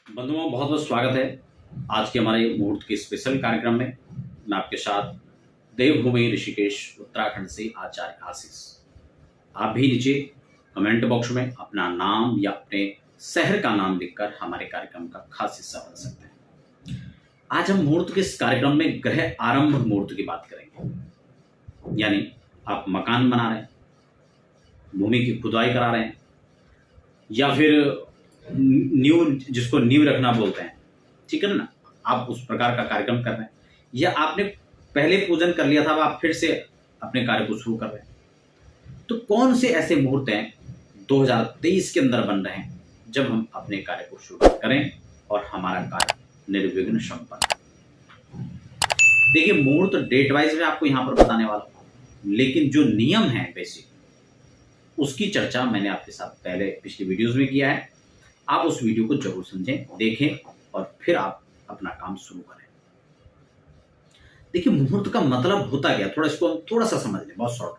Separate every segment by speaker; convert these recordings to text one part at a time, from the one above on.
Speaker 1: बंधुओं, बहुत बहुत स्वागत है आज के हमारे मुहूर्त के स्पेशल कार्यक्रम में। मैं आपके साथ देवभूमि ऋषिकेश उत्तराखंड से आचार्य आशीष। आप भी नीचे कमेंट बॉक्स में अपना नाम या अपने शहर का नाम लिखकर हमारे कार्यक्रम का खास हिस्सा बन सकते हैं। आज हम मुहूर्त के इस कार्यक्रम में ग्रह आरंभ मुहूर्त की बात करेंगे। यानी आप मकान बना रहे हैं, भूमि की खुदाई करा रहे हैं, या फिर नींव, जिसको नींव रखना बोलते हैं, ठीक है ना, आप उस प्रकार का कार्यक्रम कर रहे हैं, या आपने पहले पूजन कर लिया था, अब आप फिर से अपने कार्य को शुरू कर रहे हैं। तो कौन से ऐसे मुहूर्त हैं 2023 के अंदर बन रहे हैं जब हम अपने कार्य को शुरू करें और हमारा कार्य निर्विघ्न संपन्न। देखिए, मुहूर्त डेट वाइज में आपको यहां पर बताने वाला हूं, लेकिन जो नियम है बेसिक, उसकी चर्चा मैंने आपके साथ पहले पिछली वीडियोस में किया है। आप उस वीडियो को जरूर समझें, देखें और फिर आप अपना काम शुरू करें। देखिए, मुहूर्त का मतलब होता क्या, इसको हम थोड़ा सा समझ लें, बहुत शॉर्ट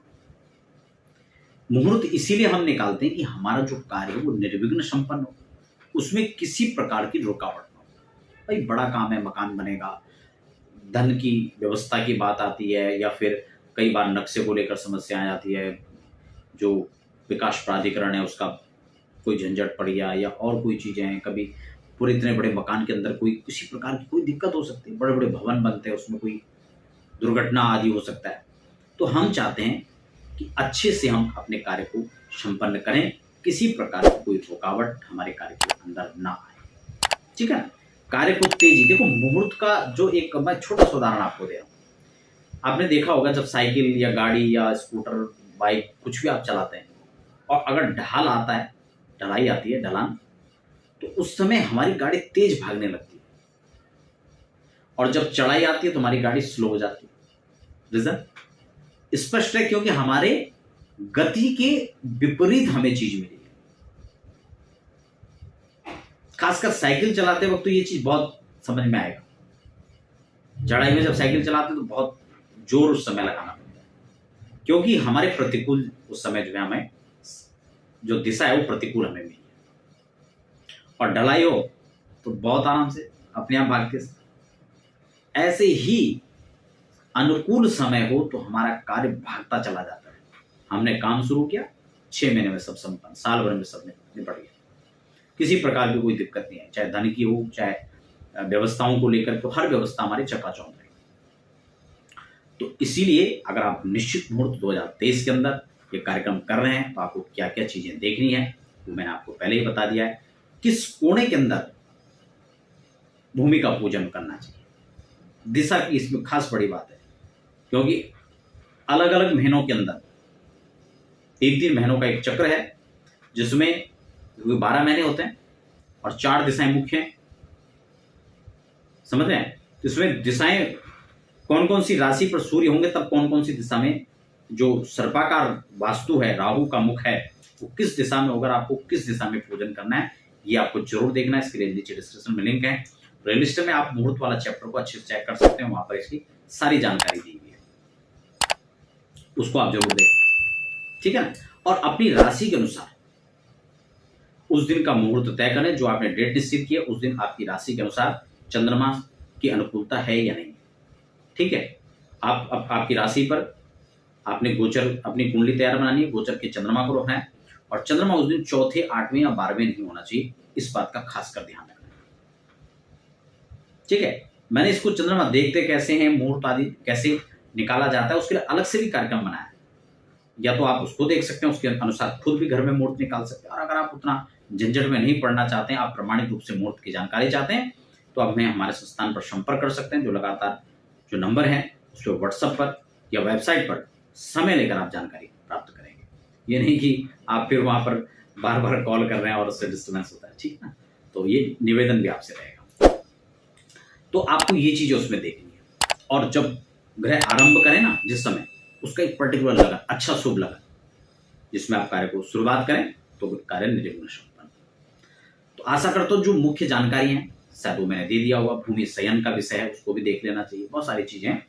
Speaker 1: में। मुहूर्त इसीलिए हम निकालते हैं कि हमारा जो कार्य है वो निर्विघ्न संपन्न हो, उसमें किसी प्रकार की रुकावट ना हो। भाई, बड़ा काम है, मकान बनेगा, धन की व्यवस्था की बात आती है, या फिर कई बार नक्शे को लेकर समस्या आ जाती है, जो विकास प्राधिकरण है उसका कोई झंझट पड़ गया, या और कोई चीजें हैं। कभी पूरे इतने बड़े मकान के अंदर कोई किसी प्रकार की कोई दिक्कत हो सकती है, बड़े बड़े भवन बनते हैं, उसमें कोई दुर्घटना आदि हो सकता है। तो हम चाहते हैं कि अच्छे से हम अपने कार्य को संपन्न करें, किसी प्रकार की कोई रुकावट हमारे कार्य के अंदर ना आए, ठीक है ना। कार्य को तेजी, देखो मुहूर्त का जो एक मैं छोटा सा उदाहरण आपको दे रहा हूँ। आपने देखा होगा, जब साइकिल या गाड़ी या स्कूटर, बाइक, कुछ भी आप चलाते हैं और अगर ढाल आता है, ढलाई आती है, ढलान, तो उस समय हमारी गाड़ी तेज भागने लगती है, और जब चढ़ाई आती है तो हमारी गाड़ी स्लो हो जाती है। रीजन स्पष्ट है, क्योंकि हमारे गति के विपरीत हमें चीज मिली है। खासकर साइकिल चलाते वक्त तो ये चीज बहुत समझ में आएगा। चढ़ाई में जब साइकिल चलाते तो बहुत जोर उस समय लगाना पड़ता है, क्योंकि हमारे प्रतिकूल उस समय जो है, हमें जो दिशा है वो प्रतिकूल हमें मिली है। और ढलाई हो तो बहुत आराम से अपने आप भागते। ऐसे ही अनुकूल समय हो तो हमारा कार्य भागता चला जाता है। हमने काम शुरू किया, 6 महीने में सब संपन्न, साल भर में सब निपट गया, किसी प्रकार की कोई दिक्कत नहीं है, चाहे धन की हो, चाहे व्यवस्थाओं को लेकर, तो हर व्यवस्था हमारी चकाचौंध है। तो इसीलिए अगर आप निश्चित मुहूर्त 2023 के अंदर ये कार्यक्रम कर रहे हैं तो आपको क्या क्या चीजें देखनी है, वो मैंने आपको पहले ही बता दिया है। किस कोने के अंदर भूमि का पूजन करना चाहिए, दिशा की इसमें खास बड़ी बात है, क्योंकि अलग अलग महीनों के अंदर 3 महीनों का एक चक्र है, जिसमें 12 महीने होते हैं और 4 दिशाएं मुख्य हैं, समझ रहे हैं। इसमें दिशाएं कौन कौन सी राशि पर सूर्य होंगे, तब कौन कौन सी दिशा में जो सर्पाकार वास्तु है, राहु का मुख है, वो किस दिशा में होगा, आपको किस दिशा में पूजन करना है, ये आपको जरूर देखना है। इसके लिए नीचे डिस्क्रिप्शन में लिंक है, प्लेलिस्ट में आप मुहूर्त वाला चैप्टर को अच्छे से चेक कर सकते हैं, वहां पर इसकी सारी जानकारी दी हुई है, उसको आप जरूर देखें, ठीक है ना। और अपनी राशि के अनुसार उस दिन का मुहूर्त तय करें, जो आपने डेट निश्चित की है, उस दिन आपकी राशि के अनुसार चंद्रमा की अनुकूलता है या नहीं, ठीक है। आपकी राशि पर आपने गोचर, अपनी कुंडली तैयार बनानी है, गोचर के चंद्रमा को रखना है, और चंद्रमा उस दिन चौथे, 8वें या 12वें नहीं होना चाहिए, इस बात का खासकर ध्यान रखना है, ठीक है। मैंने इसको चंद्रमा देखते कैसे हैं, मुहूर्त आदि कैसे निकाला जाता है, उसके लिए अलग से भी कार्यक्रम बनाया है, या तो आप उसको देख सकते हैं, उसके अनुसार खुद भी घर में मुहूर्त निकाल सकते हैं। और अगर आप उतना झंझट में नहीं पड़ना चाहते हैं, आप प्रमाणिक रूप से मुहूर्त की जानकारी चाहते हैं, तो आप हमारे संस्थान पर संपर्क कर सकते हैं, जो लगातार जो नंबर है उस पर व्हाट्सएप पर या वेबसाइट पर समय लेकर आप जानकारी प्राप्त करेंगे। ये नहीं कि आप फिर वहां पर बार बार कॉल कर रहे हैं और उससे डिस्टर्बेंस होता है, ठीक है ना। तो ये निवेदन भी आपसे रहेगा। तो आपको ये चीजें उसमें देखनी है, और जब ग्रह आरंभ करें ना, जिस समय, उसका एक पर्टिकुलर लगन, अच्छा शुभ लगन, जिसमें आप कार्य को शुरुआत करें तो कार्य निर्विघ्न संपन्न। तो आशा करता हूं जो मुख्य जानकारी है शायद वो मैंने दे दिया होगा। भूमि शयन का विषय है, उसको भी देख लेना चाहिए, बहुत सारी चीजें हैं।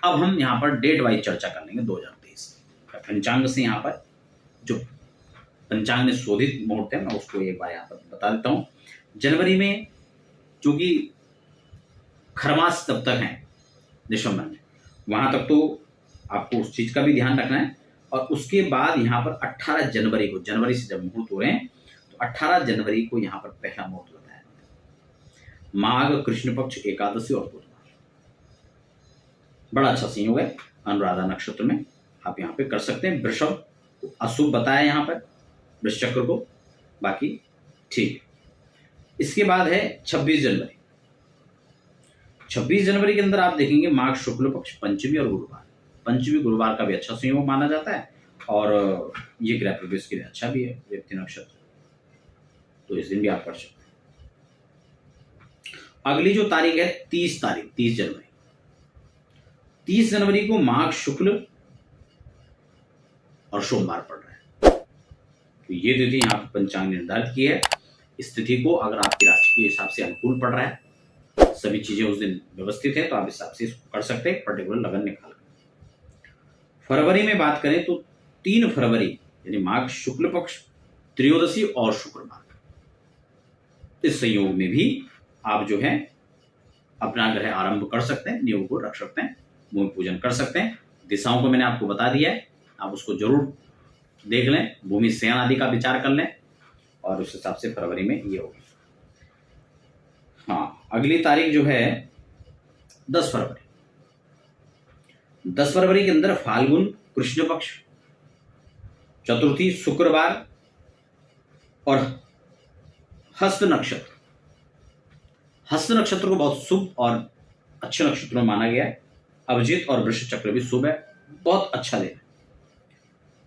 Speaker 1: अब हम यहाँ पर डेट वाइज चर्चा कर लेंगे 2023 पंचांग से। यहाँ पर जो पंचांग में शोधित मुहूर्त है, मैं उसको एक बार यहाँ पर बता देता हूँ। जनवरी में क्योंकि खरमास तब तक है दिसंबर में, वहां तक तो आपको उस चीज का भी ध्यान रखना है। और उसके बाद यहाँ पर 18 जनवरी को, जनवरी से जब मुहूर्त हो रहे हैं तो 18 जनवरी को यहाँ पर पहला मुहूर्त बताया, माघ कृष्ण पक्ष एकादशी और बुधवार। बड़ा अच्छा संयोग है अनुराधा नक्षत्र में, आप यहाँ पे कर सकते हैं। वृषभ अशुभ बताया यहाँ पर, वृष चक्र को, बाकी ठीक। इसके बाद है 26 जनवरी। 26 जनवरी के अंदर आप देखेंगे माघ शुक्ल पक्ष पंचमी और गुरुवार। पंचमी गुरुवार का भी अच्छा संयोग माना जाता है और ये ग्रह प्रवेश के लिए अच्छा भी है, व्यक्ति नक्षत्र, तो इस दिन भी आप कर सकते हैं। अगली जो तारीख है 30 जनवरी। 30 जनवरी को माघ शुक्ल और सोमवार पड़ रहा है, तो ये तिथि यहाँ पर पंचांग निर्धारित की है। इस तिथि को अगर आपकी राशि के हिसाब से अनुकूल पड़ रहा है, सभी चीजें उस दिन व्यवस्थित है, तो आप इस हिसाब से इसको कर सकते हैं, पर्टिकुलर लगन निकाल कर। फरवरी में बात करें तो 3 फरवरी यानी माघ शुक्ल पक्ष त्रयोदशी और शुक्रवार, इस संयोग में भी आप जो है अपना ग्रह आरंभ कर सकते हैं, नियोग को रख सकते हैं, भूमि पूजन कर सकते हैं। दिशाओं को मैंने आपको बता दिया है, आप उसको जरूर देख लें, भूमि शयन आदि का विचार कर लें और उस हिसाब से फरवरी में ये होगी। हाँ, अगली तारीख जो है 10 फरवरी। 10 फरवरी के अंदर फाल्गुन कृष्ण पक्ष चतुर्थी शुक्रवार और हस्त नक्षत्र। हस्त नक्षत्र को बहुत शुभ और अच्छे नक्षत्रों में माना गया है। अभिजीत और वृष चक्र भी शुभ है, बहुत अच्छा दिन है।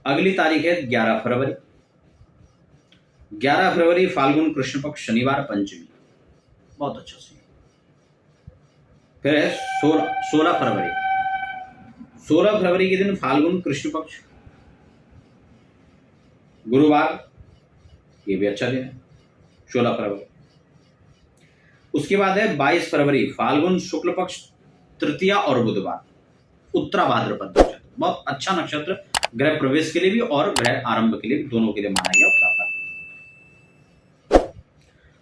Speaker 1: अगली तारीख है 11 फरवरी। 11 फरवरी फाल्गुन कृष्ण पक्ष शनिवार पंचमी, बहुत अच्छा सीन। फिर है 16 फरवरी। 16 फरवरी के दिन फाल्गुन कृष्ण पक्ष गुरुवार, ये भी अच्छा दिन है 16 फरवरी। उसके बाद है 22 फरवरी फाल्गुन शुक्ल पक्ष तृतीया और बुधवार, उत्तरा भाद्रपद नक्षत्र, बहुत अच्छा नक्षत्र ग्रह प्रवेश के लिए भी और ग्रह आरंभ के लिए भी, दोनों के लिए माना गया उत्तराखंड।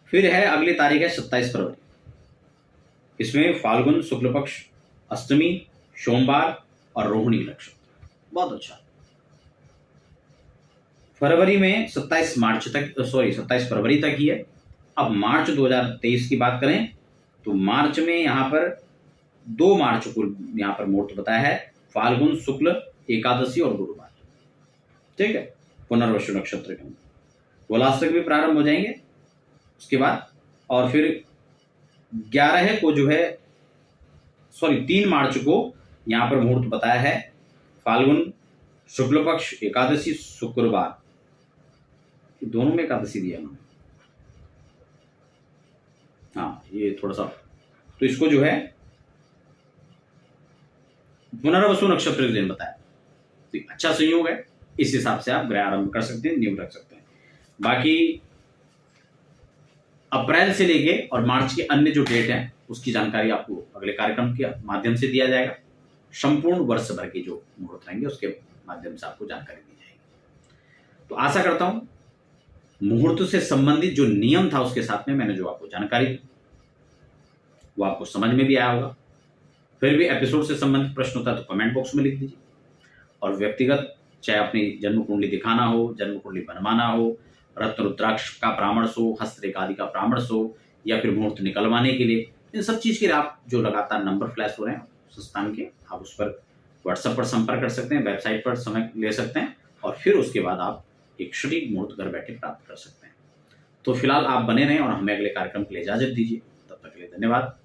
Speaker 1: फिर है अगली तारीख है 27 फरवरी। इसमें फाल्गुन शुक्ल पक्ष अष्टमी, सोमवार और रोहिणी नक्षत्र, बहुत अच्छा। फरवरी में 27 फरवरी तक ही है। अब मार्च 2023 की बात करें तो मार्च में यहाँ पर 2 मार्च को यहाँ पर मुहूर्त बताया है, फाल्गुन शुक्ल एकादशी और गुरुवार, ठीक है, पुनर्वसु नक्षत्र के अंदर गोलाष्टक भी प्रारंभ हो जाएंगे उसके बाद। और फिर 11 को जो है 3 मार्च को यहाँ पर मुहूर्त बताया है, फाल्गुन शुक्ल पक्ष एकादशी शुक्रवार, दोनों में एकादशी दिया उन्होंने, हाँ ये थोड़ा सा, तो इसको जो है पुनर्वसु नक्षत्र के दिन बताया, तो अच्छा संयोग है। इस हिसाब से आप ग्रह आरंभ कर सकते हैं, न्यू रख सकते हैं। बाकी अप्रैल से लेके और मार्च के अन्य जो डेट हैं उसकी जानकारी आपको अगले कार्यक्रम के माध्यम से दिया जाएगा। संपूर्ण वर्ष भर के जो मुहूर्त रहेंगे उसके माध्यम से आपको जानकारी दी जाएगी। तो आशा करता हूं मुहूर्त से संबंधित जो नियम था उसके साथ में मैंने जो आपको जानकारी दी वो आपको समझ में भी आया होगा। फिर भी एपिसोड से संबंधित प्रश्न होता है तो कमेंट बॉक्स में लिख दीजिए, और व्यक्तिगत चाहे अपनी जन्म कुंडली दिखाना हो, जन्म कुंडली बनवाना हो, रत्न रुद्राक्ष का परामर्श हो, हस्तरेखा आदि का परामर्श हो, या फिर मुहूर्त निकलवाने के लिए, इन सब चीज के लिए आप जो लगातार नंबर फ्लैश हो रहे हैं संस्थान के, आप उस पर व्हाट्सएप पर संपर्क कर सकते हैं, वेबसाइट पर समय ले सकते हैं, और फिर उसके बाद आप एक सटीक मुहूर्त घर बैठे प्राप्त कर सकते हैं। तो फिलहाल आप बने रहें और हमें अगले कार्यक्रम के लिए इजाजत दीजिए। तब तक के लिए धन्यवाद।